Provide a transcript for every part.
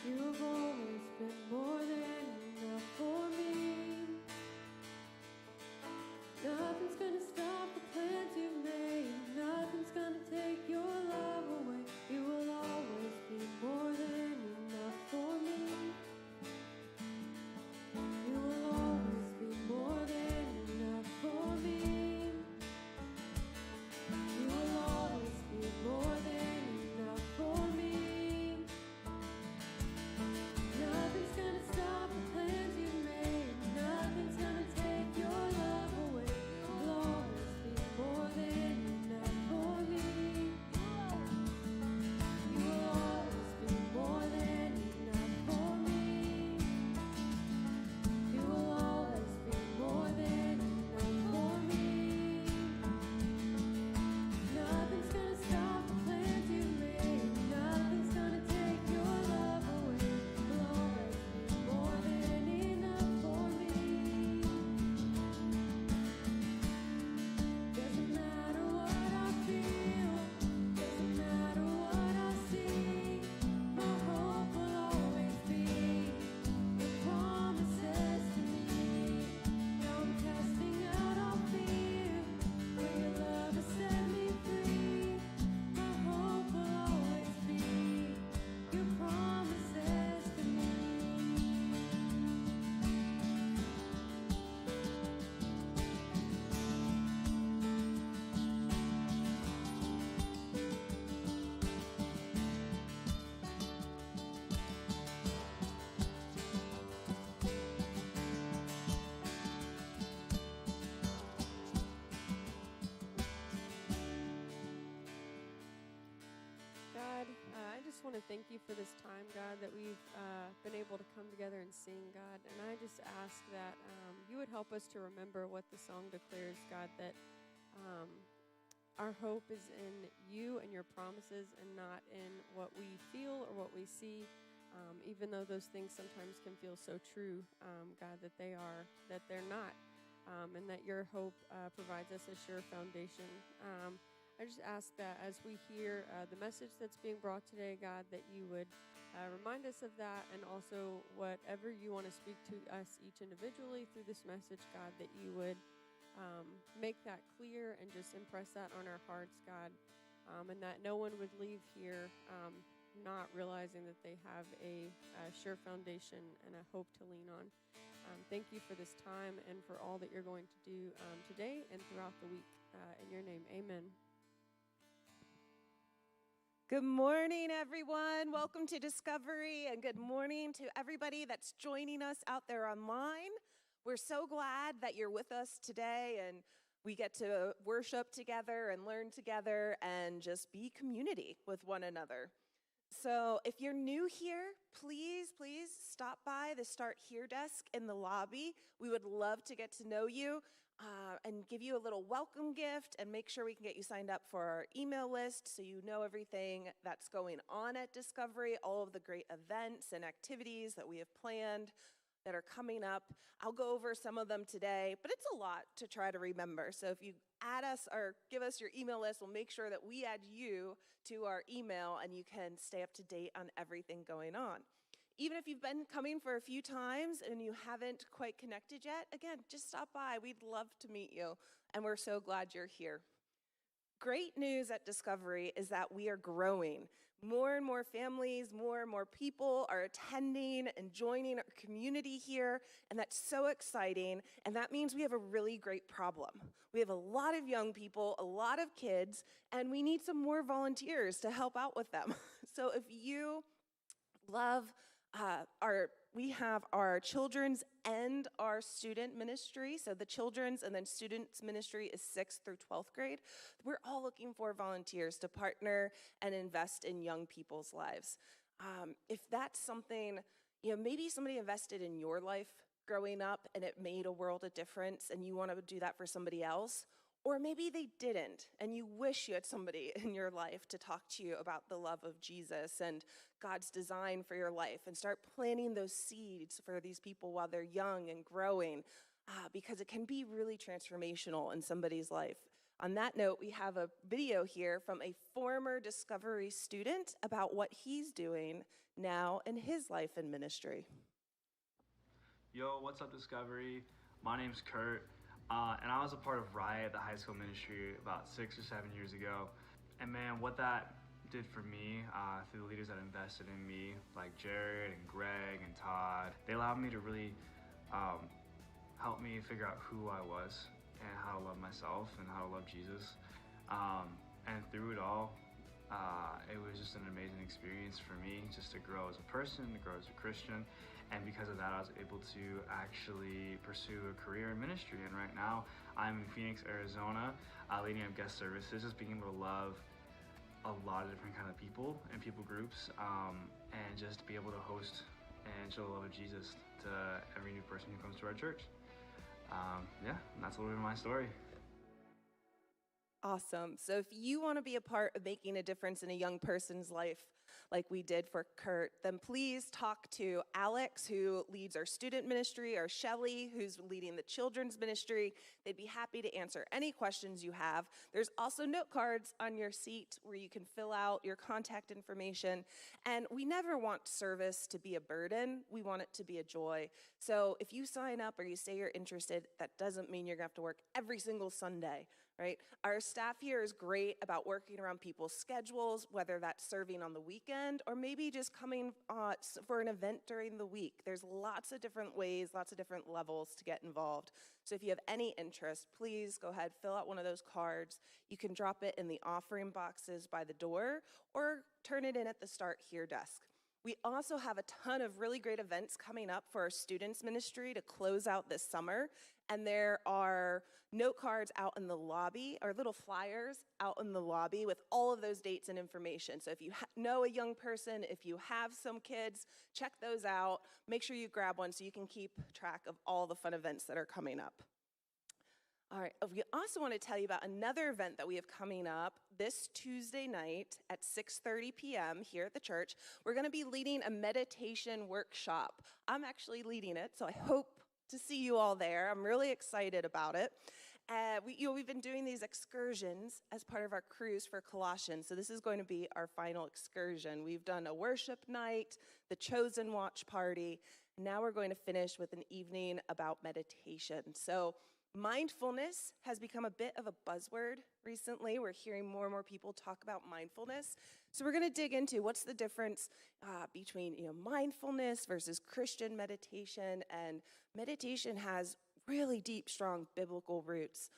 You've always been more than enough for me. Nothing's gonna stop the plans you've made. Nothing's gonna take your love away. You will always be more than enough for me. You will always be more than enough for me. You will always be more than enough for me. Nothing's gonna stop the plans you've made. Nothing's gonna take your love away. You'll always be more than enough for me. You will always be more than enough for me. You will always be more than enough for me. Nothing's gonna stop the plans you've made. Nothing's gonna take your love away. You'll always be more than enough for me. Doesn't matter what I feel, doesn't matter what I see. My hope will always be your promises to me. Now I'm casting out all fear, for your love has set me free. My hope will always be your promises to me. God, I just want to thank you for this time, God, that we've been able to come together and sing, God. And I just ask that you would help us to remember what the song declares, God, that our hope is in you and your promises and not in what we feel or what we see, even though those things sometimes can feel so true, God, that they're not, and that your hope provides us a sure foundation. I just ask that as we hear the message that's being brought today, God, that you would remind us of that, and also whatever you want to speak to us each individually through this message, God, that you would make that clear and just impress that on our hearts, God, and that no one would leave here not realizing that they have a sure foundation and a hope to lean on. Thank you for this time and for all that you're going to do today and throughout the week. In your name, amen. Good morning, everyone. Welcome to Discovery, and good morning to everybody that's joining us out there online. We're so glad that you're with us today, and we get to worship together and learn together and just be community with one another. So if you're new here, please stop by the Start Here desk in the lobby. We would love to get to know you and give you a little welcome gift and make sure we can get you signed up for our email list so you know everything that's going on at Discovery, all of the great events and activities that we have planned that are coming up. I'll go over some of them today, but it's a lot to try to remember. So if you add us or give us your email list, we'll make sure that we add you to our email and you can stay up to date on everything going on. Even if you've been coming for a few times and you haven't quite connected yet, again, just stop by. We'd love to meet you, and we're so glad you're here. Great news at Discovery is that we are growing. More and more families, more and more people are attending and joining our community here, and that's so exciting, and that means we have a really great problem. We have a lot of young people, a lot of kids, and we need some more volunteers to help out with them. So if you love we have our children's and our student ministry. So the children's and then students ministry is 6th through 12th grade. We're all looking for volunteers to partner and invest in young people's lives. If that's something, maybe somebody invested in your life growing up and it made a world of difference and you want to do that for somebody else. Or maybe they didn't, and you wish you had somebody in your life to talk to you about the love of Jesus and God's design for your life, and start planting those seeds for these people while they're young and growing, because it can be really transformational in somebody's life. On that note, we have a video here from a former Discovery student about what he's doing now in his life and ministry. Yo, what's up, Discovery? My name's Kurt, and I was a part of Riot, the high school ministry, about 6 or 7 years ago. And man, what that did for me, through the leaders that invested in me, like Jared and Greg and Todd, they allowed me to really help me figure out who I was and how to love myself and how to love Jesus. And through it all, it was just an amazing experience for me just to grow as a person, to grow as a Christian. And because of that, I was able to actually pursue a career in ministry. And right now, I'm in Phoenix, Arizona, leading up guest services, just being able to love a lot of different kind of people and people groups, and just be able to host and show the love of Jesus to every new person who comes to our church. Yeah, and that's a little bit of my story. Awesome. So if you want to be a part of making a difference in a young person's life, like we did for Kurt, then please talk to Alex, who leads our student ministry, or Shelly, who's leading the children's ministry. They'd be happy to answer any questions you have. There's also note cards on your seat where you can fill out your contact information. And we never want service to be a burden. We want it to be a joy. So if you sign up or you say you're interested, that doesn't mean you're going to have to work every single Sunday. Right? Our staff here is great about working around people's schedules, whether that's serving on the weekend or maybe just coming for an event during the week. There's lots of different ways, lots of different levels to get involved. So if you have any interest, please go ahead, fill out one of those cards. You can drop it in the offering boxes by the door or turn it in at the Start Here desk. We also have a ton of really great events coming up for our students ministry to close out this summer. And there are note cards out in the lobby, or little flyers out in the lobby with all of those dates and information. So if you know a young person, if you have some kids, check those out. Make sure you grab one so you can keep track of all the fun events that are coming up. All right, we also want to tell you about another event that we have coming up this Tuesday night at 6:30 p.m. here at the church. We're going to be leading a meditation workshop. I'm actually leading it, so I hope to see you all there. I'm really excited about it. We've been doing these excursions as part of our cruise for Colossians, so this is going to be our final excursion. We've done a worship night, the Chosen Watch Party, and now we're going to finish with an evening about meditation. So mindfulness has become a bit of a buzzword recently. We're hearing more and more people talk about mindfulness. So we're going to dig into what's the difference between mindfulness versus Christian meditation. And meditation has really deep, strong biblical roots.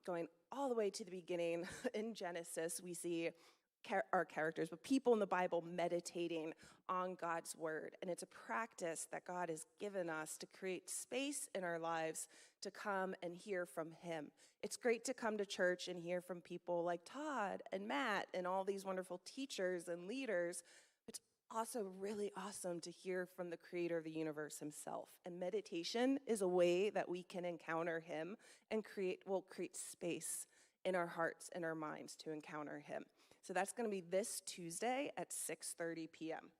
Going all the way to the beginning in Genesis, we see our characters, but people in the Bible meditating on God's word. And it's a practice that God has given us to create space in our lives to come and hear from him. It's great to come to church and hear from people like Todd and Matt and all these wonderful teachers and leaders. It's also really awesome to hear from the creator of the universe himself. And meditation is a way that we can encounter him and create space in our hearts and our minds to encounter him. So that's going to be this Tuesday at 6:30 p.m.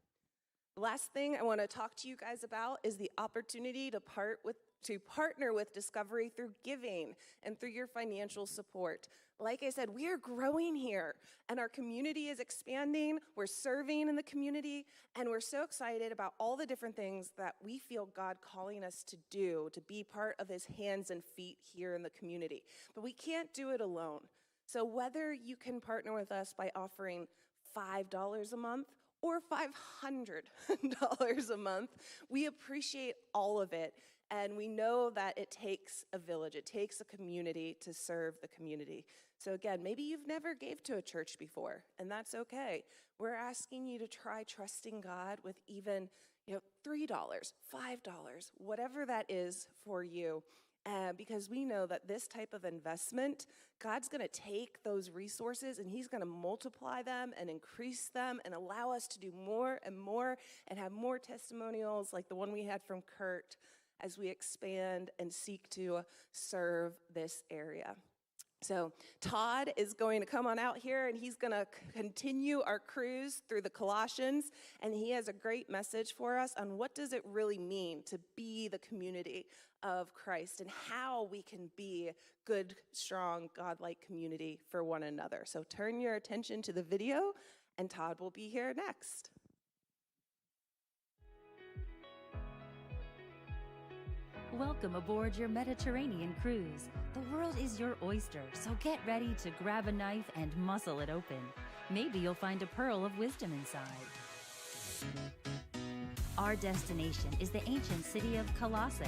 The last thing I want to talk to you guys about is the opportunity to partner with Discovery through giving and through your financial support. Like I said, we are growing here, and our community is expanding. We're serving in the community, and we're so excited about all the different things that we feel God calling us to do, to be part of his hands and feet here in the community. But we can't do it alone. So whether you can partner with us by offering $5 a month or $500 a month, we appreciate all of it. And we know that it takes a village, it takes a community to serve the community. So again, maybe you've never gave to a church before, and that's okay. We're asking you to try trusting God with even $3, $5, whatever that is for you. Because we know that this type of investment, God's going to take those resources and he's going to multiply them and increase them and allow us to do more and have more testimonials like the one we had from Kurt as we expand and seek to serve this area. So Todd is going to come on out here, and he's going to continue our cruise through the Colossians, and he has a great message for us on what does it really mean to be the community of Christ and how we can be good, strong, God-like community for one another. So turn your attention to the video, and Todd will be here next. Welcome aboard your Mediterranean cruise. The world is your oyster, so get ready to grab a knife and muscle it open. Maybe you'll find a pearl of wisdom inside. Our destination is the ancient city of Colossae.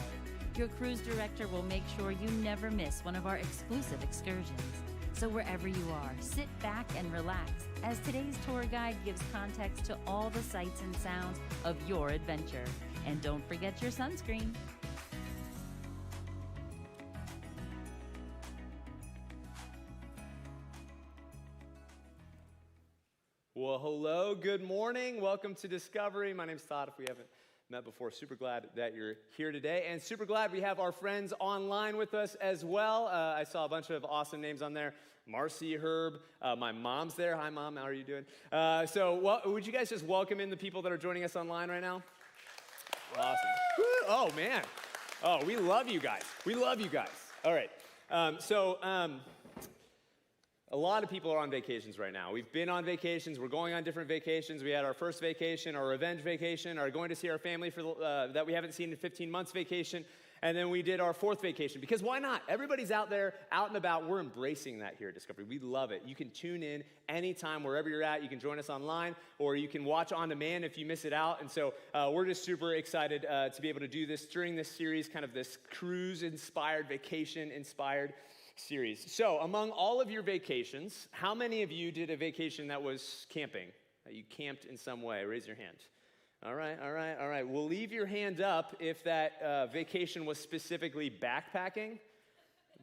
Your cruise director will make sure you never miss one of our exclusive excursions. So wherever you are, sit back and relax as today's tour guide gives context to all the sights and sounds of your adventure. And don't forget your sunscreen. Well, hello, good morning. Welcome to Discovery. My name's Todd, if we haven't met before. Super glad that you're here today, and super glad we have our friends online with us as well. I saw a bunch of awesome names on there. Marcy, Herb, my mom's there. Hi, Mom, how are you doing? Would you guys just welcome in the people that are joining us online right now? Awesome. Woo! Oh, man. Oh, we love you guys. We love you guys. All right. A lot of people are on vacations right now. We've been on vacations. We're going on different vacations. We had our first vacation, our revenge vacation, our going to see our family for that we haven't seen in 15 months vacation, and then we did our fourth vacation. Because why not? Everybody's out there, out and about. We're embracing that here at Discovery. We love it. You can tune in anytime, wherever you're at. You can join us online, or you can watch on demand if you miss it out. And so we're just super excited to be able to do this during this series, kind of this cruise-inspired, vacation-inspired series. So, among all of your vacations, how many of you did a vacation that was camping? You camped in some way? Raise your hand. All right. We'll leave your hand up if that vacation was specifically backpacking.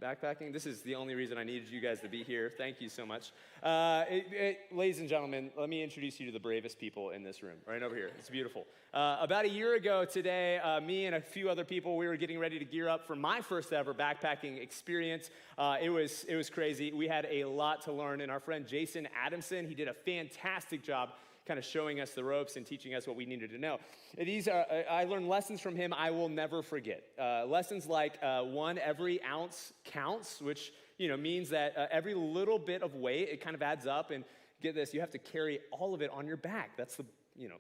Backpacking? This is the only reason I needed you guys to be here. Thank you so much. Ladies and gentlemen, let me introduce you to the bravest people in this room, right over here. It's beautiful. About a year ago today, me and a few other people, we were getting ready to gear up for my first ever backpacking experience. It was crazy. We had a lot to learn, and our friend Jason Adamson, he did a fantastic job kind of showing us the ropes and teaching us what we needed to know. These are, I learned lessons from him I will never forget. Lessons like, one, every ounce counts, which means that every little bit of weight, it kind of adds up, and get this, you have to carry all of it on your back. That's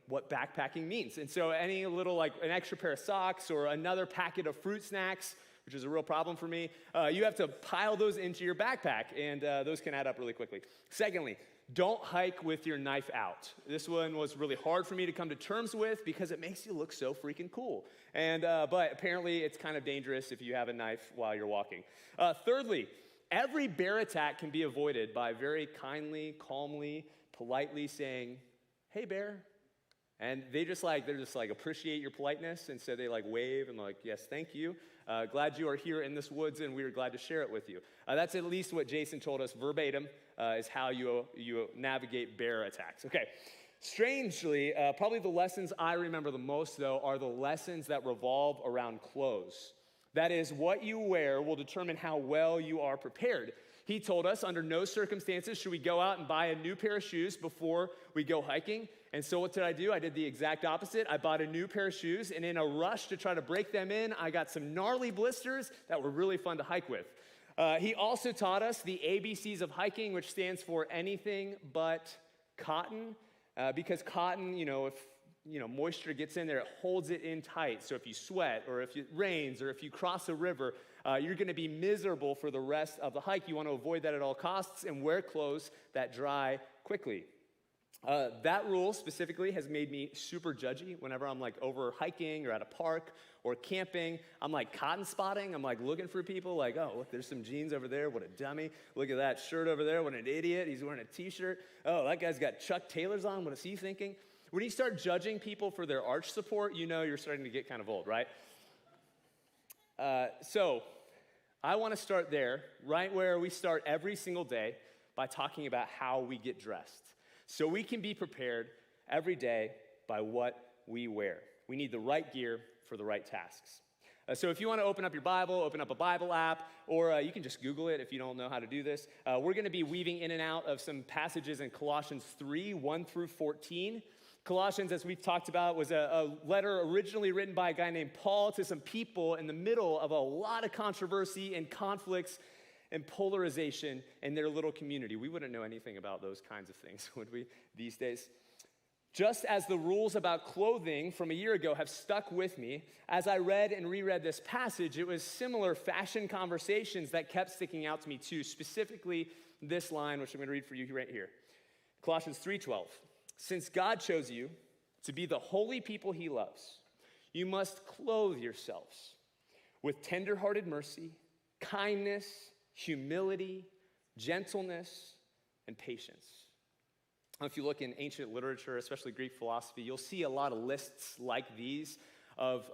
what backpacking means. And so any little, like an extra pair of socks or another packet of fruit snacks, which is a real problem for me, you have to pile those into your backpack, and those can add up really quickly. Secondly, don't hike with your knife out. This one was really hard for me to come to terms with because it makes you look so freaking cool. And but apparently it's kind of dangerous if you have a knife while you're walking. Thirdly, every bear attack can be avoided by very kindly, calmly, politely saying, "Hey, bear." And they're just like appreciate your politeness, and so they wave and yes, thank you. Glad you are here in this woods, and we are glad to share it with you. That's at least what Jason told us verbatim is how you navigate bear attacks. Okay, strangely, probably the lessons I remember the most, though, are the lessons that revolve around clothes. That is, what you wear will determine how well you are prepared. He told us under no circumstances should we go out and buy a new pair of shoes before we go hiking. And so what did I do? I did the exact opposite. I bought a new pair of shoes, and in a rush to try to break them in, I got some gnarly blisters that were really fun to hike with. He also taught us the ABCs of hiking, which stands for anything but cotton, because cotton, if moisture gets in there, it holds it in tight. So if you sweat, or if it rains, or if you cross a river, you're going to be miserable for the rest of the hike. You want to avoid that at all costs and wear clothes that dry quickly. That rule specifically has made me super judgy whenever I'm over hiking or at a park or camping. I'm cotton spotting. I'm looking for people oh, look, there's some jeans over there. What a dummy. Look at that shirt over there. What an idiot. He's wearing a t-shirt. Oh, that guy's got Chuck Taylors on. What is he thinking? When you start judging people for their arch support, you're starting to get kind of old, right? So I want to start there, right where we start every single day, by talking about how we get dressed. So we can be prepared every day by what we wear. We need the right gear for the right tasks. So if you want to open up your Bible, open up a Bible app, or you can just Google it if you don't know how to do this. We're going to be weaving in and out of some passages in Colossians 3, 1 through 14. Colossians, as we've talked about, was a letter originally written by a guy named Paul to some people in the middle of a lot of controversy and conflicts and polarization in their little community. We wouldn't know anything about those kinds of things, would we, these days? Just as the rules about clothing from a year ago have stuck with me, as I read and reread this passage, it was similar fashion conversations that kept sticking out to me too, specifically this line, which I'm going to read for you right here. Colossians 3:12. Since God chose you to be the holy people he loves, you must clothe yourselves with tender-hearted mercy, kindness, humility, gentleness, and patience. If you look in ancient literature, especially Greek philosophy, you'll see a lot of lists like these of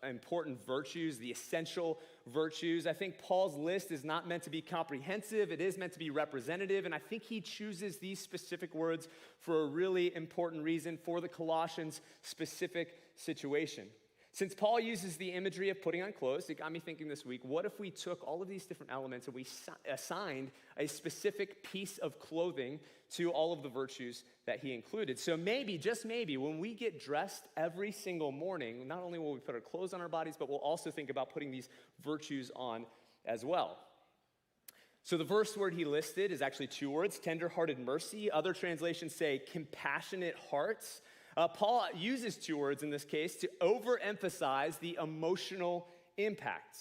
important virtues, the essential virtues. I think Paul's list is not meant to be comprehensive. It is meant to be representative, and I think he chooses these specific words for a really important reason for the Colossians' specific situation. Since Paul uses the imagery of putting on clothes, it got me thinking this week, what if we took all of these different elements and we assigned a specific piece of clothing to all of the virtues that he included? So maybe, just maybe, when we get dressed every single morning, not only will we put our clothes on our bodies, but we'll also think about putting these virtues on as well. So the first word he listed is actually two words, tender-hearted mercy. Other translations say compassionate hearts. Paul uses two words in this case to overemphasize the emotional impact.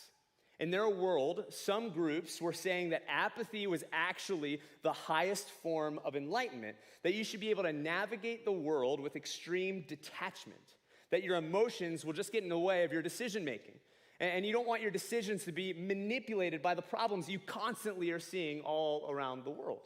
In their world, some groups were saying that apathy was actually the highest form of enlightenment, that you should be able to navigate the world with extreme detachment, that your emotions will just get in the way of your decision making. And you don't want your decisions to be manipulated by the problems you constantly are seeing all around the world.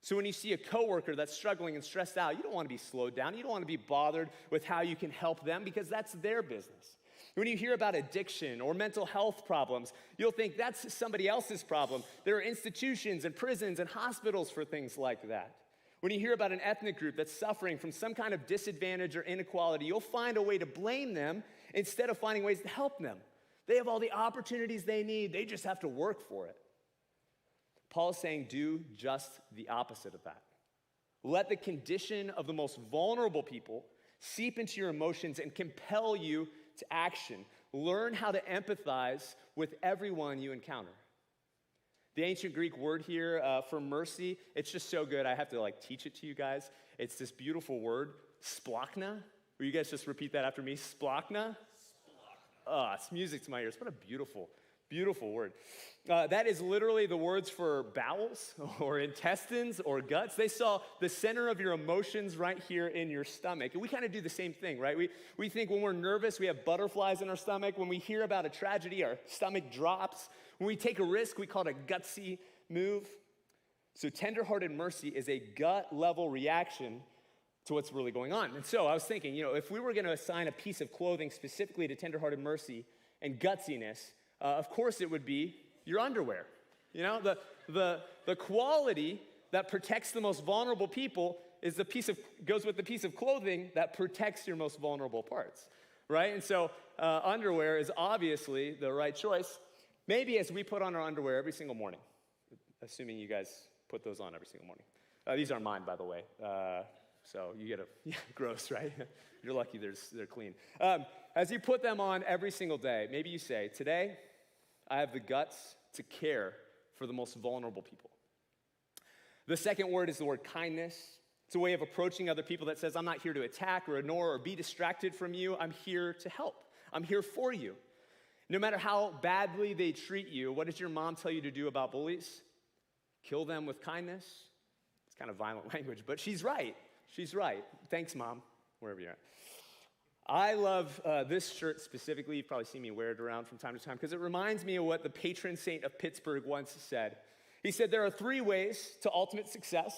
So when you see a coworker that's struggling and stressed out, you don't want to be slowed down. You don't want to be bothered with how you can help them because that's their business. When you hear about addiction or mental health problems, you'll think that's somebody else's problem. There are institutions and prisons and hospitals for things like that. When you hear about an ethnic group that's suffering from some kind of disadvantage or inequality, you'll find a way to blame them instead of finding ways to help them. They have all the opportunities they need. They just have to work for it. Paul is saying do just the opposite of that. Let the condition of the most vulnerable people seep into your emotions and compel you to action. Learn how to empathize with everyone you encounter. The ancient Greek word here for mercy, it's just so good. I have to teach it to you guys. It's this beautiful word, splachna. Will you guys just repeat that after me? Splachna? It's music to my ears. What a beautiful word. That is literally the words for bowels or intestines or guts. They saw the center of your emotions right here in your stomach. And we kind of do the same thing, right? We think when we're nervous, we have butterflies in our stomach. When we hear about a tragedy, our stomach drops. When we take a risk, we call it a gutsy move. So tender-hearted mercy is a gut-level reaction to what's really going on. And so I was thinking, if we were going to assign a piece of clothing specifically to tender-hearted mercy and gutsiness, of course it would be your underwear. The quality that protects the most vulnerable people goes with the piece of clothing that protects your most vulnerable parts, right? And so underwear is obviously the right choice. Maybe as we put on our underwear every single morning, assuming you guys put those on every single morning. These aren't mine, by the way. So you get gross, right? You're lucky they're clean. As you put them on every single day, maybe you say, today, I have the guts to care for the most vulnerable people. The second word is the word kindness. It's a way of approaching other people that says, I'm not here to attack or ignore or be distracted from you. I'm here to help. I'm here for you. No matter how badly they treat you, what does your mom tell you to do about bullies? Kill them with kindness. It's kind of violent language, but she's right. She's right. Thanks, Mom, wherever you're at. I love this shirt specifically. You've probably seen me wear it around from time to time because it reminds me of what the patron saint of Pittsburgh once said. He said, there are 3 ways to ultimate success.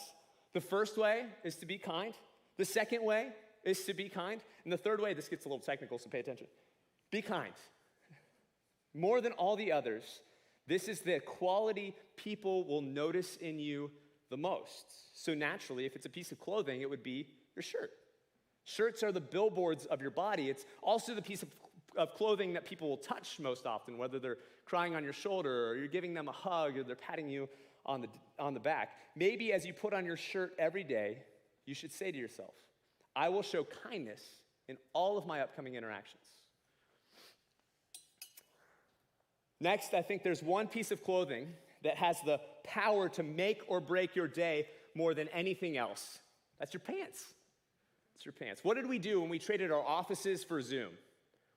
The first way is to be kind. The second way is to be kind. And the third way, this gets a little technical, so pay attention. Be kind. More than all the others, this is the quality people will notice in you the most. So naturally, if it's a piece of clothing, it would be your shirt. Shirts are the billboards of your body. It's also the piece of of clothing that people will touch most often, whether they're crying on your shoulder or you're giving them a hug or they're patting you on the back. Maybe as you put on your shirt every day, you should say to yourself, I will show kindness in all of my upcoming interactions. Next, I think there's one piece of clothing that has the power to make or break your day more than anything else. That's your pants. It's your pants. What did we do when we traded our offices for Zoom?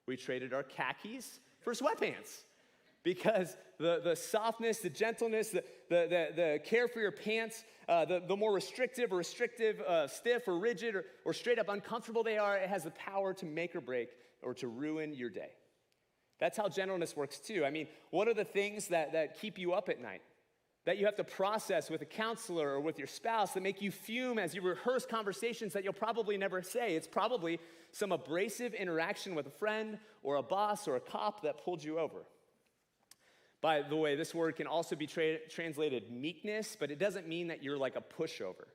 We traded our khakis for sweatpants. Because the softness, the gentleness, the care for your pants, the more restrictive, stiff or rigid or straight up uncomfortable they are, it has the power to make or break or to ruin your day. That's how gentleness works too. I mean, what are the things that keep you up at night? That you have to process with a counselor or with your spouse that make you fume as you rehearse conversations that you'll probably never say. It's probably some abrasive interaction with a friend or a boss or a cop that pulled you over. By the way, this word can also be translated meekness, but it doesn't mean that you're like a pushover.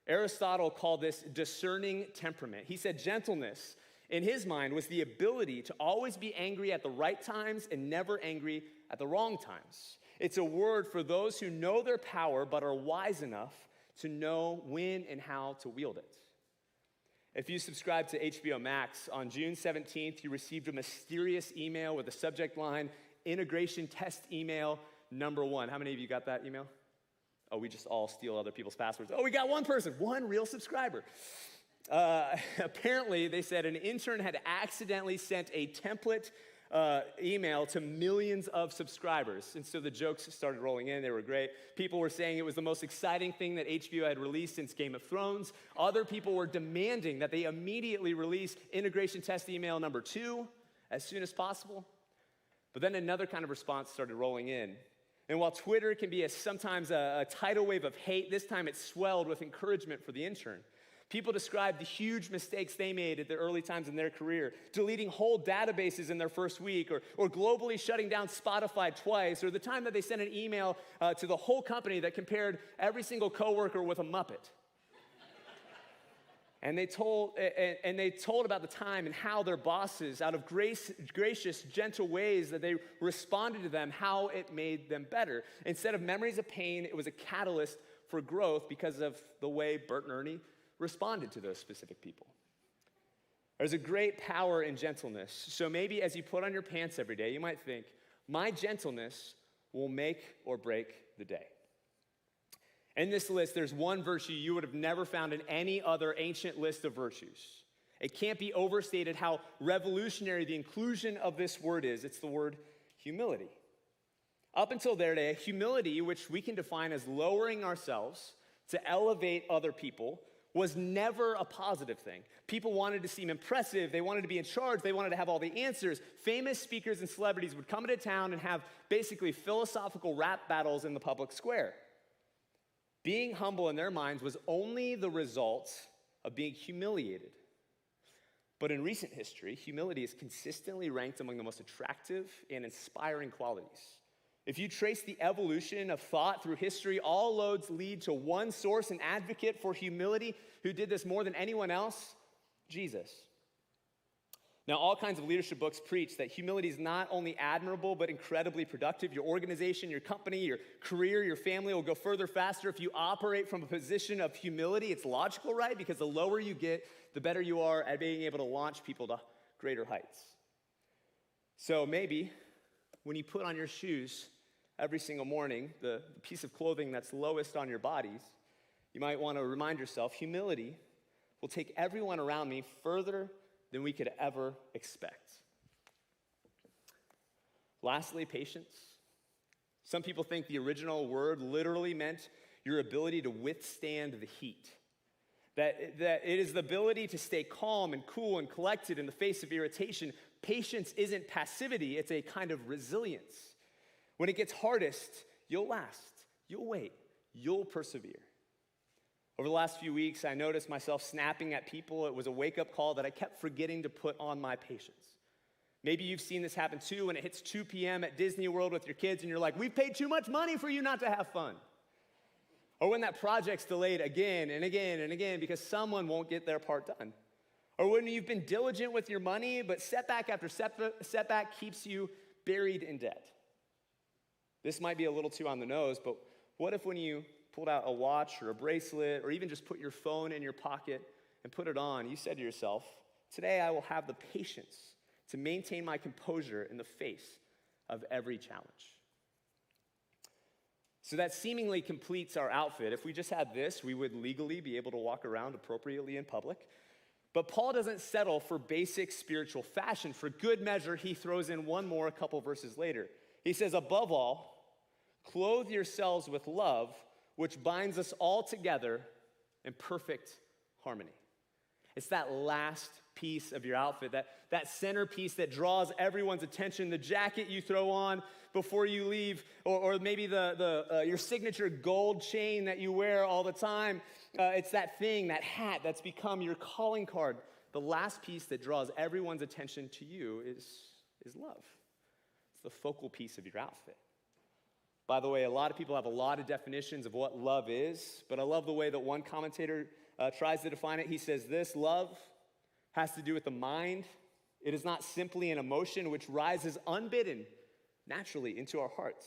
Aristotle called this discerning temperament. He said gentleness, in his mind, was the ability to always be angry at the right times and never angry at the wrong times. It's a word for those who know their power but are wise enough to know when and how to wield it. If you subscribe to HBO Max, on June 17th, you received a mysterious email with a subject line, integration test email number 1. How many of you got that email? Oh, we just all steal other people's passwords. Oh, we got one person, one real subscriber. Apparently, they said an intern had accidentally sent a template email to millions of subscribers. And so the jokes started rolling in. They were great. People were saying it was the most exciting thing that HBO had released since Game of Thrones. Other people were demanding that they immediately release integration test email number 2 as soon as possible. But then another kind of response started rolling in. And while Twitter can be sometimes a tidal wave of hate, this time it swelled with encouragement for the intern. People described the huge mistakes they made at the early times in their career, deleting whole databases in their first week, or globally shutting down Spotify twice, or the time that they sent an email to the whole company that compared every single coworker with a Muppet. And they told about the time and how their bosses, out of gracious, gentle ways that they responded to them, how it made them better. Instead of memories of pain, it was a catalyst for growth because of the way Bert and Ernie responded to those specific people. There's a great power in gentleness. So maybe as you put on your pants every day, you might think, my gentleness will make or break the day. In this list, there's one virtue you would have never found in any other ancient list of virtues. It can't be overstated how revolutionary the inclusion of this word is. It's the word humility. Up until their day, humility, which we can define as lowering ourselves to elevate other people, was never a positive thing. People wanted to seem impressive. They wanted to be in charge. They wanted to have all the answers. Famous speakers and celebrities would come into town and have basically philosophical rap battles in the public square. Being humble in their minds was only the result of being humiliated. But in recent history, humility is consistently ranked among the most attractive and inspiring qualities. If you trace the evolution of thought through history, all roads lead to one source, an advocate for humility who did this more than anyone else, Jesus. Now, all kinds of leadership books preach that humility is not only admirable, but incredibly productive. Your organization, your company, your career, your family will go further faster if you operate from a position of humility. It's logical, right? Because the lower you get, the better you are at being able to launch people to greater heights. So maybe when you put on your shoes every single morning, the piece of clothing that's lowest on your bodies, you might want to remind yourself, humility will take everyone around me further than we could ever expect. Lastly, patience. Some people think the original word literally meant your ability to withstand the heat. That it is the ability to stay calm and cool and collected in the face of irritation. Patience isn't passivity, it's a kind of resilience. When it gets hardest, you'll last, you'll wait, you'll persevere. Over the last few weeks, I noticed myself snapping at people. It was a wake-up call that I kept forgetting to put on my patience. Maybe you've seen this happen too when it hits 2 p.m. at Disney World with your kids and you're like, we've paid too much money for you not to have fun. Or when that project's delayed again and again and again because someone won't get their part done. Or when you've been diligent with your money, but setback after setback keeps you buried in debt? This might be a little too on the nose, but what if when you pulled out a watch or a bracelet or even just put your phone in your pocket and put it on, you said to yourself, today I will have the patience to maintain my composure in the face of every challenge. So that seemingly completes our outfit. If we just had this, we would legally be able to walk around appropriately in public. But Paul doesn't settle for basic spiritual fashion. For good measure, he throws in one more a couple verses later. He says, above all, clothe yourselves with love, which binds us all together in perfect harmony. It's that last piece of your outfit, that centerpiece that draws everyone's attention, the jacket you throw on before you leave, or maybe your signature gold chain that you wear all the time. It's that thing, that hat that's become your calling card. The last piece that draws everyone's attention to you is love. It's the focal piece of your outfit. By the way, a lot of people have a lot of definitions of what love is, but I love the way that one commentator tries to define it. He says this: love has to do with the mind. It is not simply an emotion which rises unbidden naturally into our hearts.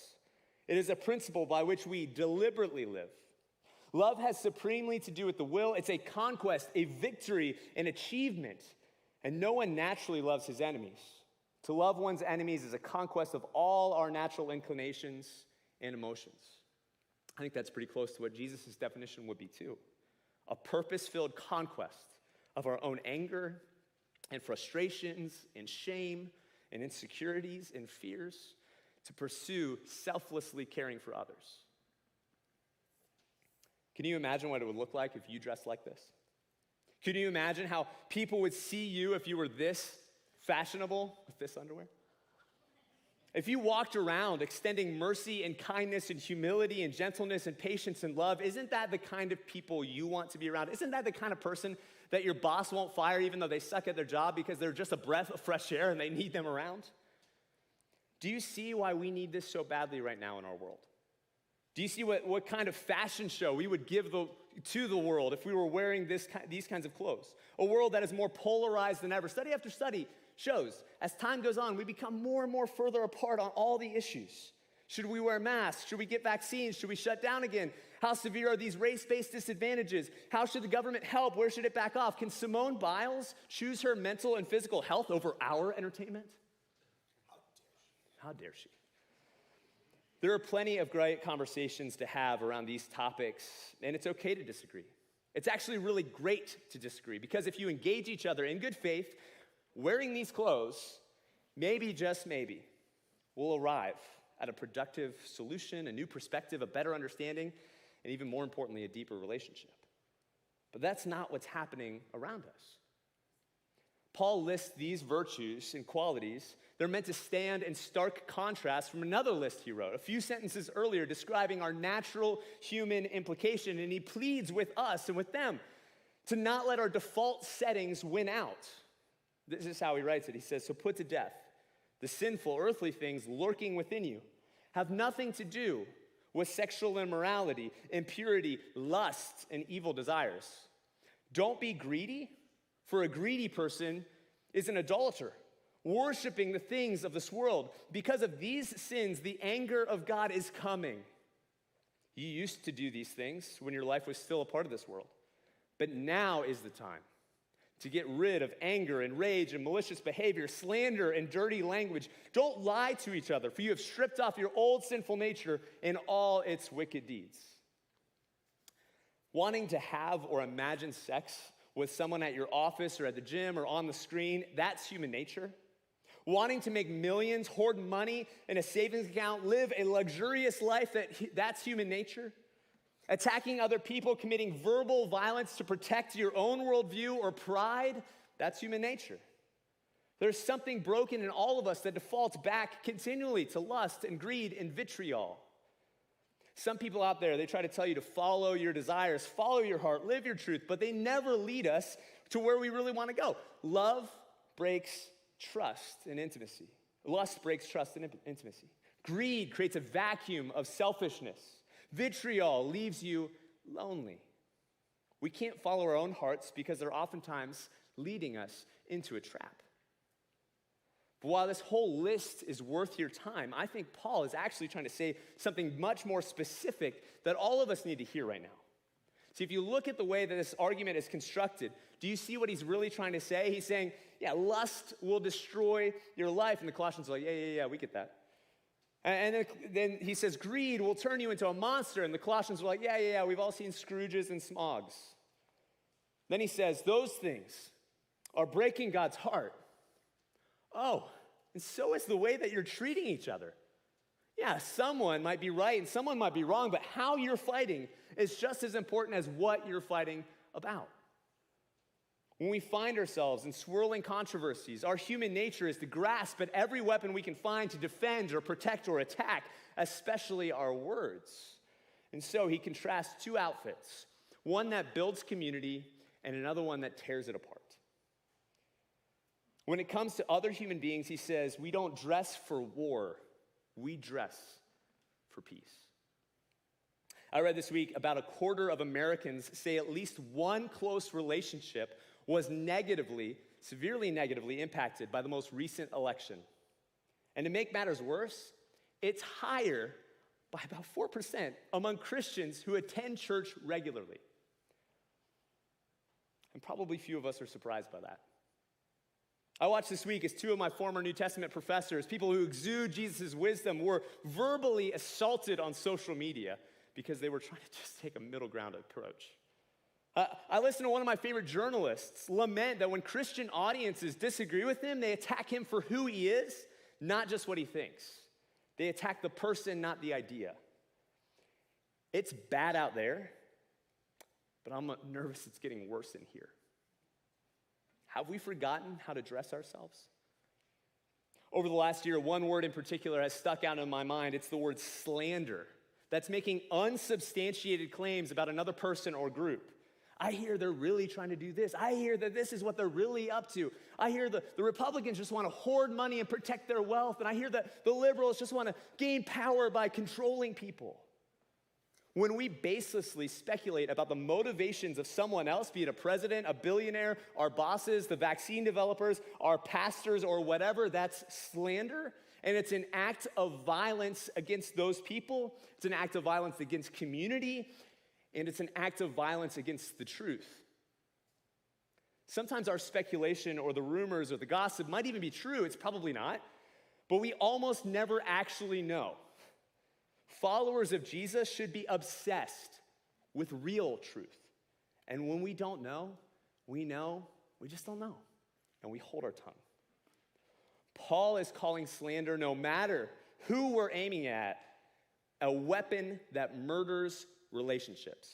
It is a principle by which we deliberately live. Love has supremely to do with the will. It's a conquest, a victory, an achievement. And no one naturally loves his enemies. To love one's enemies is a conquest of all our natural inclinations and emotions. I think that's pretty close to what Jesus' definition would be too. A purpose-filled conquest of our own anger and frustrations and shame and insecurities and fears to pursue selflessly caring for others. Can you imagine what it would look like if you dressed like this? Can you imagine how people would see you if you were this fashionable with this underwear? If you walked around extending mercy and kindness and humility and gentleness and patience and love, isn't that the kind of people you want to be around? Isn't that the kind of person that your boss won't fire even though they suck at their job because they're just a breath of fresh air and they need them around? Do you see why we need this so badly right now in our world? Do you see what kind of fashion show we would give to the world if we were wearing these kinds of clothes? A world that is more polarized than ever. Study after study shows, as time goes on, we become more and more further apart on all the issues. Should we wear masks? Should we get vaccines? Should we shut down again? How severe are these race-based disadvantages? How should the government help? Where should it back off? Can Simone Biles choose her mental and physical health over our entertainment? How dare she? There are plenty of great conversations to have around these topics, and it's okay to disagree. It's actually really great to disagree, because if you engage each other in good faith, wearing these clothes, maybe, just maybe, we'll arrive at a productive solution, a new perspective, a better understanding, and even more importantly, a deeper relationship. But that's not what's happening around us. Paul lists these virtues and qualities. They're meant to stand in stark contrast from another list he wrote a few sentences earlier describing our natural human implication, and he pleads with us and with them to not let our default settings win out. This is how he writes it. He says, so put to death the sinful earthly things lurking within you. Have nothing to do with sexual immorality, impurity, lust, and evil desires. Don't be greedy, for a greedy person is an idolater, worshiping the things of this world. Because of these sins, the anger of God is coming. You used to do these things when your life was still a part of this world. But now is the time to get rid of anger and rage and malicious behavior, slander and dirty language. Don't lie to each other, for you have stripped off your old sinful nature and all its wicked deeds. Wanting to have or imagine sex with someone at your office or at the gym or on the screen, that's human nature. Wanting to make millions, hoard money in a savings account, live a luxurious life, that's human nature. Attacking other people, committing verbal violence to protect your own worldview or pride, that's human nature. There's something broken in all of us that defaults back continually to lust and greed and vitriol. Some people out there, they try to tell you to follow your desires, follow your heart, live your truth, but they never lead us to where we really want to go. Love breaks trust and intimacy. Lust breaks trust and intimacy. Greed creates a vacuum of selfishness. Vitriol leaves you lonely. We can't follow our own hearts because they're oftentimes leading us into a trap. But while this whole list is worth your time, I think Paul is actually trying to say something much more specific that all of us need to hear right now. See, if you look at the way that this argument is constructed, do you see what he's really trying to say? He's saying, yeah, lust will destroy your life. And the Colossians are like, yeah, we get that. And then he says, greed will turn you into a monster. And the Colossians are like, yeah, we've all seen Scrooges and Smogs. Then he says, those things are breaking God's heart. Oh, and so is the way that you're treating each other. Yeah, someone might be right and someone might be wrong, but how you're fighting is just as important as what you're fighting about. When we find ourselves in swirling controversies, our human nature is to grasp at every weapon we can find to defend or protect or attack, especially our words. And so he contrasts two outfits, one that builds community and another one that tears it apart. When it comes to other human beings, he says, we don't dress for war, we dress for peace. I read this week about a quarter of Americans say at least one close relationship was severely negatively impacted by the most recent election. And to make matters worse, it's higher by about 4% among Christians who attend church regularly. And probably few of us are surprised by that. I watched this week as two of my former New Testament professors, people who exude Jesus' wisdom, were verbally assaulted on social media because they were trying to just take a middle ground approach. I listened to one of my favorite journalists lament that when Christian audiences disagree with him, they attack him for who he is, not just what he thinks. They attack the person, not the idea. It's bad out there, but I'm nervous it's getting worse in here. Have we forgotten how to dress ourselves? Over the last year, one word in particular has stuck out in my mind. It's the word slander. That's making unsubstantiated claims about another person or group. I hear they're really trying to do this. I hear that this is what they're really up to. I hear the Republicans just want to hoard money and protect their wealth. And I hear that the liberals just want to gain power by controlling people. When we baselessly speculate about the motivations of someone else, be it a president, a billionaire, our bosses, the vaccine developers, our pastors, or whatever, that's slander. And it's an act of violence against those people. It's an act of violence against community. And it's an act of violence against the truth. Sometimes our speculation or the rumors or the gossip might even be true. It's probably not. But we almost never actually know. Followers of Jesus should be obsessed with real truth. And when we don't know, we just don't know. And we hold our tongue. Paul is calling slander, no matter who we're aiming at, a weapon that murders relationships.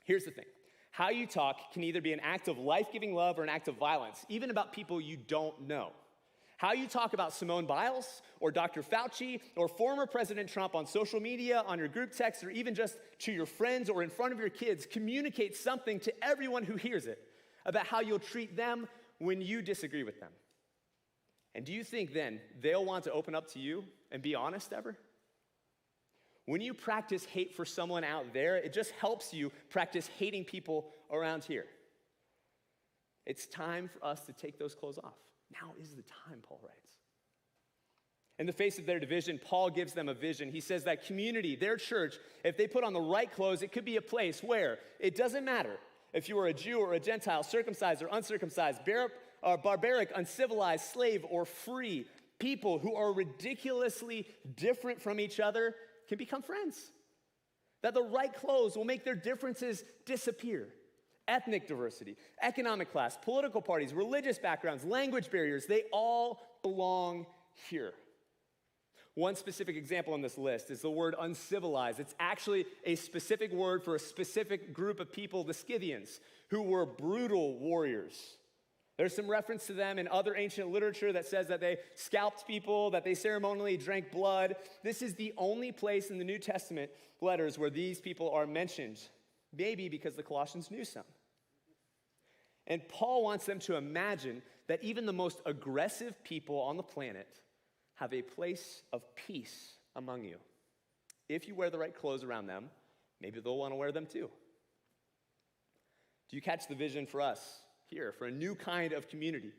Here's the thing. How you talk can either be an act of life-giving love or an act of violence, even about people you don't know. How you talk about Simone Biles or Dr. Fauci or former President Trump on social media, on your group text, or even just to your friends or in front of your kids communicates something to everyone who hears it about how you'll treat them when you disagree with them. And do you think then they'll want to open up to you and be honest ever? When you practice hate for someone out there, it just helps you practice hating people around here. It's time for us to take those clothes off. Now is the time, Paul writes. In the face of their division, Paul gives them a vision. He says that community, their church, if they put on the right clothes, it could be a place where it doesn't matter if you are a Jew or a Gentile, circumcised or uncircumcised, barbaric, uncivilized, slave or free, people who are ridiculously different from each other can become friends. That the right clothes will make their differences disappear. Ethnic diversity, economic class, political parties, religious backgrounds, language barriers, they all belong here. One specific example on this list is the word uncivilized. It's actually a specific word for a specific group of people, the Scythians, who were brutal warriors. There's some reference to them in other ancient literature that says that they scalped people, that they ceremonially drank blood. This is the only place in the New Testament letters where these people are mentioned, maybe because the Colossians knew some. And Paul wants them to imagine that even the most aggressive people on the planet have a place of peace among you. If you wear the right clothes around them, maybe they'll want to wear them too. Do you catch the vision for us here for a new kind of community.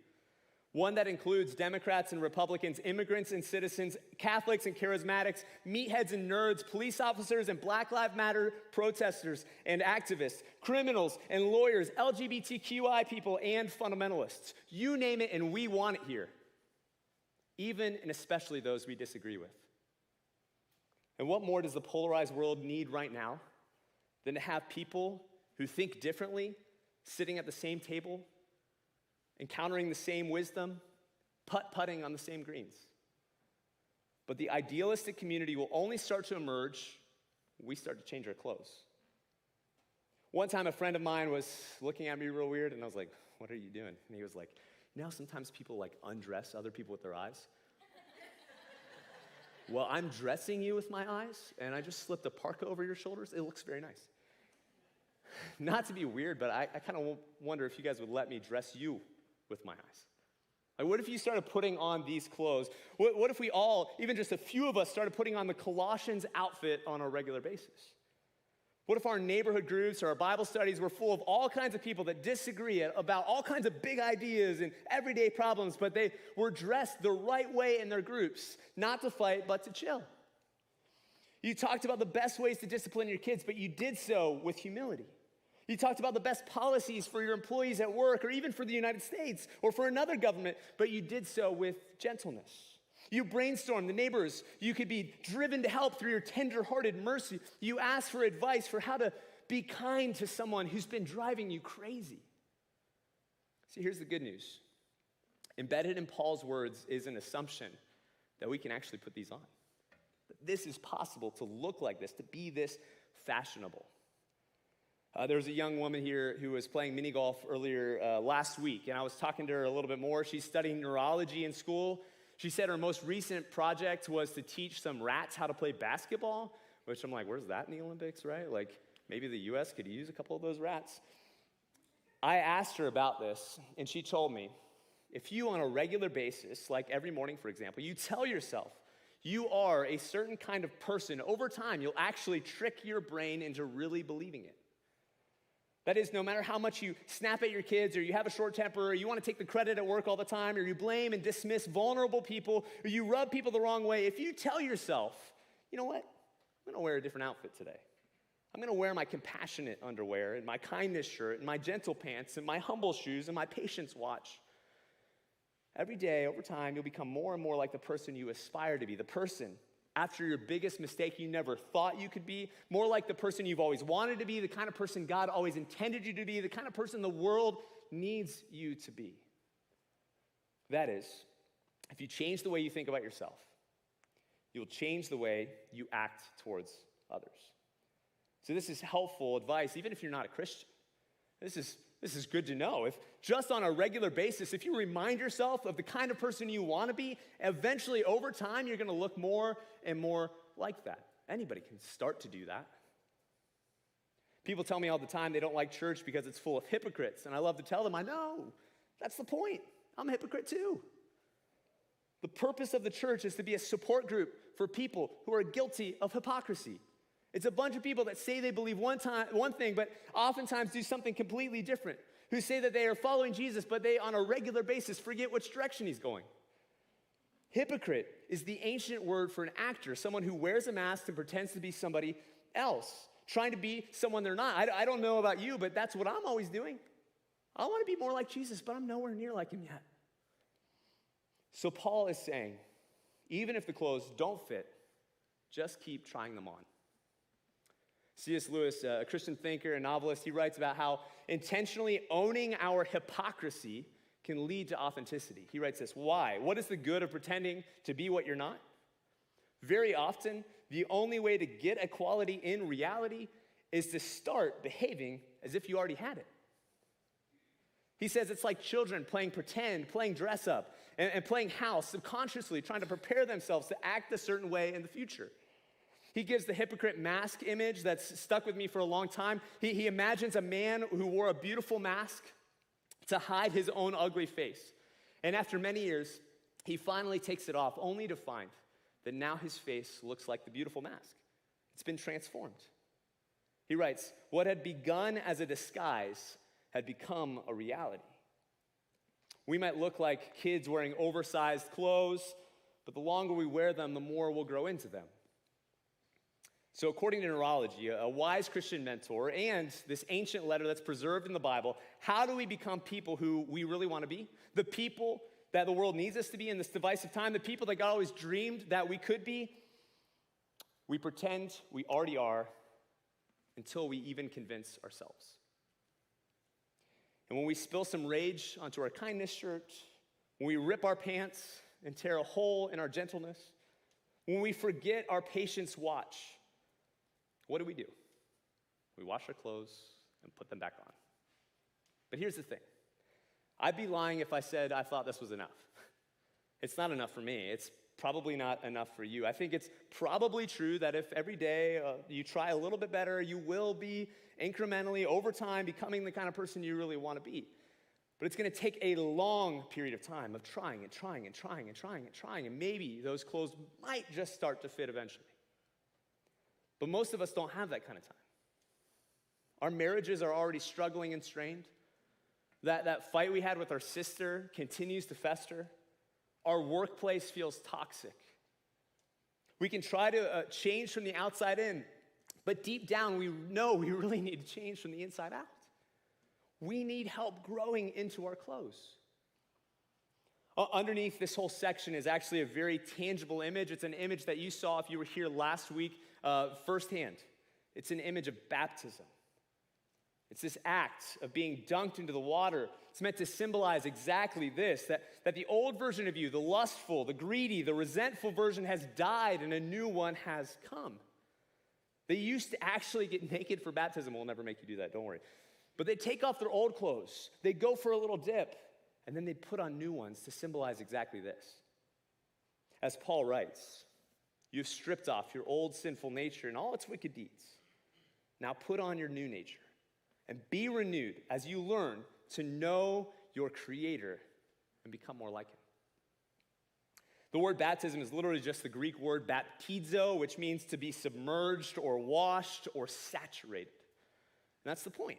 One that includes Democrats and Republicans, immigrants and citizens, Catholics and charismatics, meatheads and nerds, police officers and Black Lives Matter protesters and activists, criminals and lawyers, LGBTQI people and fundamentalists. You name it, and we want it here. Even and especially those we disagree with. And what more does the polarized world need right now than to have people who think differently sitting at the same table, encountering the same wisdom, putt-putting on the same greens? But the idealistic community will only start to emerge when we start to change our clothes. One time a friend of mine was looking at me real weird, and I was like, "What are you doing?" And he was like, "You know, sometimes people like undress other people with their eyes." Well, I'm dressing you with my eyes, and I just slipped a parka over your shoulders. It looks very nice. Not to be weird, but I kind of wonder if you guys would let me dress you with my eyes. Like, what if you started putting on these clothes? What if we all, even just a few of us, started putting on the Colossians outfit on a regular basis? What if our neighborhood groups or our Bible studies were full of all kinds of people that disagree about all kinds of big ideas and everyday problems, but they were dressed the right way in their groups, not to fight, but to chill? You talked about the best ways to discipline your kids, but you did so with humility. You talked about the best policies for your employees at work, or even for the United States, or for another government, but you did so with gentleness. You brainstormed the neighbors you could be driven to help through your tender-hearted mercy. You asked for advice for how to be kind to someone who's been driving you crazy. See, here's the good news. Embedded in Paul's words is an assumption that we can actually put these on. That this is possible to look like this, to be this fashionable. There was a young woman here who was playing mini golf earlier last week, and I was talking to her a little bit more. She's studying neurology in school. She said her most recent project was to teach some rats how to play basketball, which I'm like, where's that in the Olympics, right? Like, maybe the U.S. could use a couple of those rats. I asked her about this, and she told me, if you on a regular basis, like every morning, for example, you tell yourself you are a certain kind of person, over time, you'll actually trick your brain into really believing it. That is, no matter how much you snap at your kids, or you have a short temper, or you want to take the credit at work all the time, or you blame and dismiss vulnerable people, or you rub people the wrong way, if you tell yourself, you know what, I'm going to wear a different outfit today. I'm going to wear my compassionate underwear, and my kindness shirt, and my gentle pants, and my humble shoes, and my patience watch. Every day, over time, you'll become more and more like the person you aspire to be, the person after your biggest mistake you never thought you could be, more like the person you've always wanted to be, the kind of person God always intended you to be, the kind of person the world needs you to be. That is, if you change the way you think about yourself, you'll change the way you act towards others. So this is helpful advice, even if you're not a Christian. This is good to know. If just on a regular basis, if you remind yourself of the kind of person you want to be, eventually over time, you're going to look more and more like that. Anybody can start to do that. People tell me all the time they don't like church because it's full of hypocrites, and I love to tell them, I know, that's the point. I'm a hypocrite too. The purpose of the church is to be a support group for people who are guilty of hypocrisy. It's a bunch of people that say they believe one thing, but oftentimes do something completely different, who say that they are following Jesus, but they, on a regular basis, forget which direction he's going. Hypocrite is the ancient word for an actor, someone who wears a mask and pretends to be somebody else, trying to be someone they're not. I don't know about you, but that's what I'm always doing. I want to be more like Jesus, but I'm nowhere near like him yet. So Paul is saying, even if the clothes don't fit, just keep trying them on. C.S. Lewis, a Christian thinker and novelist, he writes about how intentionally owning our hypocrisy can lead to authenticity. He writes this, why? What is the good of pretending to be what you're not? Very often, the only way to get equality in reality is to start behaving as if you already had it. He says it's like children playing pretend, playing dress up, and playing house subconsciously, trying to prepare themselves to act a certain way in the future. He gives the hypocrite mask image that's stuck with me for a long time. He imagines a man who wore a beautiful mask to hide his own ugly face. And after many years, he finally takes it off, only to find that now his face looks like the beautiful mask. It's been transformed. He writes, what had begun as a disguise had become a reality. We might look like kids wearing oversized clothes, but the longer we wear them, the more we'll grow into them. So according to neurology, a wise Christian mentor, and this ancient letter that's preserved in the Bible, how do we become people who we really want to be? The people that the world needs us to be in this divisive time, the people that God always dreamed that we could be? We pretend we already are until we even convince ourselves. And when we spill some rage onto our kindness shirt, when we rip our pants and tear a hole in our gentleness, when we forget our patience watch, what do? We wash our clothes and put them back on. But here's the thing. I'd be lying if I said I thought this was enough. It's not enough for me. It's probably not enough for you. I think it's probably true that if every day you try a little bit better, you will be incrementally, over time, becoming the kind of person you really want to be. But it's going to take a long period of time of trying, and maybe those clothes might just start to fit eventually. But most of us don't have that kind of time. Our marriages are already struggling and strained. That fight we had with our sister continues to fester. Our workplace feels toxic. We can try to change from the outside in, but deep down we know we really need to change from the inside out. We need help growing into our clothes. Underneath this whole section is actually a very tangible image. It's an image that you saw if you were here last week firsthand. It's an image of baptism. It's this act of being dunked into the water. It's meant to symbolize exactly this, that the old version of you, the lustful, the greedy, the resentful version has died and a new one has come. They used to actually get naked for baptism. We'll never make you do that, don't worry. But they take off their old clothes, they go for a little dip, and then they put on new ones to symbolize exactly this. As Paul writes, you've stripped off your old sinful nature and all its wicked deeds. Now put on your new nature. And be renewed as you learn to know your Creator and become more like Him. The word baptism is literally just the Greek word baptizo, which means to be submerged or washed or saturated. And that's the point,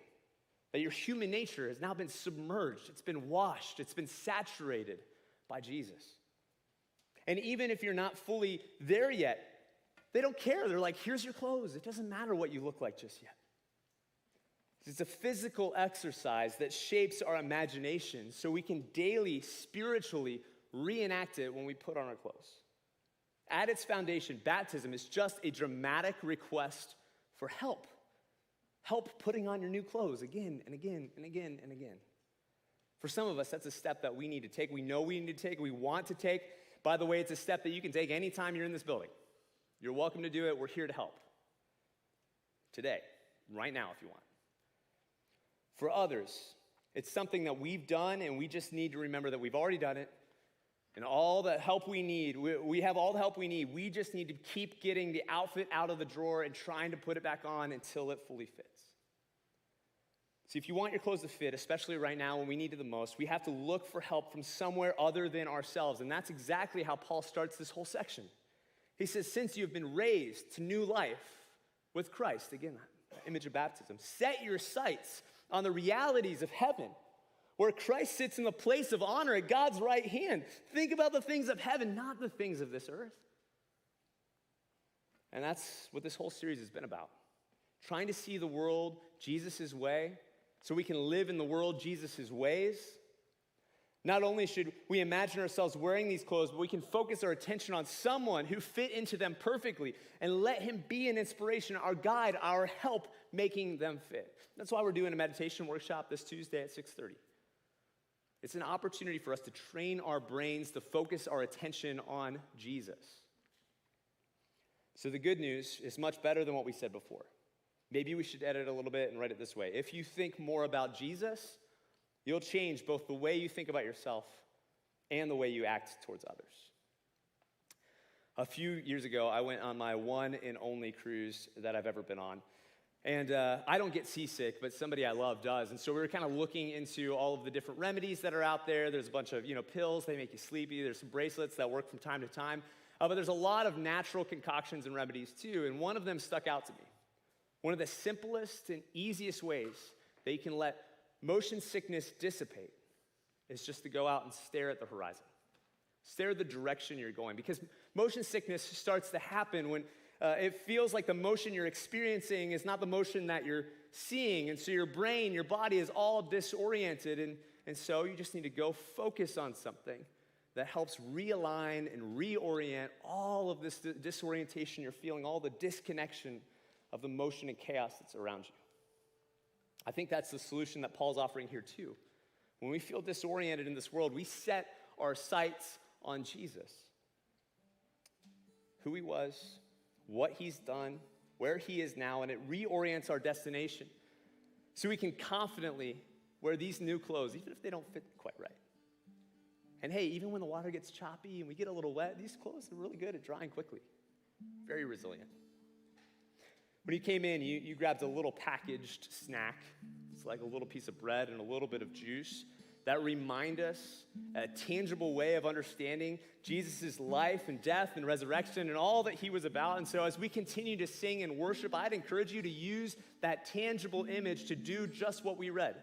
that your human nature has now been submerged, it's been washed, it's been saturated by Jesus. And even if you're not fully there yet, they don't care. They're like, here's your clothes. It doesn't matter what you look like just yet. It's a physical exercise that shapes our imagination so we can daily, spiritually reenact it when we put on our clothes. At its foundation, baptism is just a dramatic request for help. Help putting on your new clothes again and again and again and again. For some of us, that's a step that we need to take. We know we need to take, we want to take. By the way, it's a step that you can take anytime you're in this building. You're welcome to do it. We're here to help. Today, right now if you want. For others, it's something that we've done, and we just need to remember that we've already done it, and all the help we need, we have all the help we need. We just need to keep getting the outfit out of the drawer and trying to put it back on until it fully fits. See, if you want your clothes to fit, especially right now when we need it the most, we have to look for help from somewhere other than ourselves, and that's exactly how Paul starts this whole section. He says, since you have been raised to new life with Christ, again, that image of baptism, set your sights on the realities of heaven, where Christ sits in the place of honor at God's right hand. Think about the things of heaven, not the things of this earth. And that's what this whole series has been about. Trying to see the world Jesus' way so we can live in the world Jesus' ways. Not only should we imagine ourselves wearing these clothes, but we can focus our attention on someone who fit into them perfectly and let him be an inspiration, our guide, our help making them fit. That's why we're doing a meditation workshop this Tuesday at 6:30. It's an opportunity for us to train our brains to focus our attention on Jesus. So the good news is much better than what we said before. Maybe we should edit a little bit and write it this way. If you think more about Jesus, you'll change both the way you think about yourself and the way you act towards others. A few years ago, I went on my one and only cruise that I've ever been on. And I don't get seasick, but somebody I love does. And so we were kind of looking into all of the different remedies that are out there. There's a bunch of, pills, they make you sleepy. There's some bracelets that work from time to time. But there's a lot of natural concoctions and remedies too. And one of them stuck out to me. One of the simplest and easiest ways that you can let motion sickness dissipate is just to go out and stare at the horizon. Stare at the direction you're going, because motion sickness starts to happen when it feels like the motion you're experiencing is not the motion that you're seeing, and so your brain, your body is all disoriented, and so you just need to go focus on something that helps realign and reorient all of this disorientation you're feeling, all the disconnection of the motion and chaos that's around you. I think that's the solution that Paul's offering here too. When we feel disoriented in this world, we set our sights on Jesus. Who he was, what he's done, where he is now, and it reorients our destination so we can confidently wear these new clothes, even if they don't fit quite right. And hey, even when the water gets choppy and we get a little wet, these clothes are really good at drying quickly. Very resilient. When you came in, you grabbed a little packaged snack. It's like a little piece of bread and a little bit of juice that remind us a tangible way of understanding Jesus' life and death and resurrection and all that he was about. And so as we continue to sing and worship, I'd encourage you to use that tangible image to do just what we read.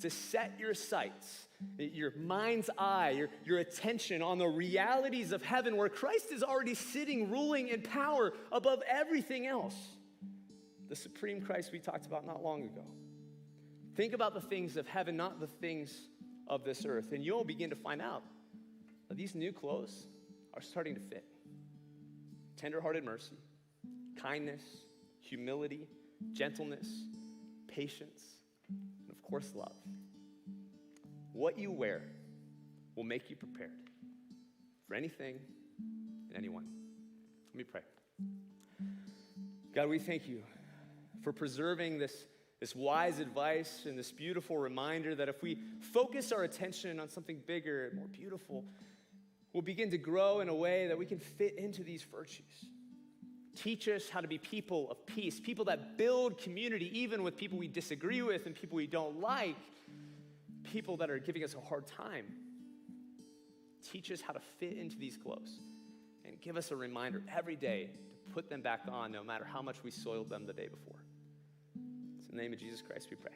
To set your sights, your mind's eye, your attention on the realities of heaven where Christ is already sitting, ruling in power above everything else. The supreme Christ we talked about not long ago. Think about the things of heaven, not the things of this earth, and you'll begin to find out that these new clothes are starting to fit. Tender-hearted mercy, kindness, humility, gentleness, patience, and of course, love. What you wear will make you prepared for anything and anyone. Let me pray. God, we thank you for preserving this wise advice and this beautiful reminder that if we focus our attention on something bigger and more beautiful, we'll begin to grow in a way that we can fit into these virtues. Teach us how to be people of peace, people that build community even with people we disagree with and people we don't like, people that are giving us a hard time. Teach us how to fit into these clothes and give us a reminder every day to put them back on no matter how much we soiled them the day before. In the name of Jesus Christ we pray.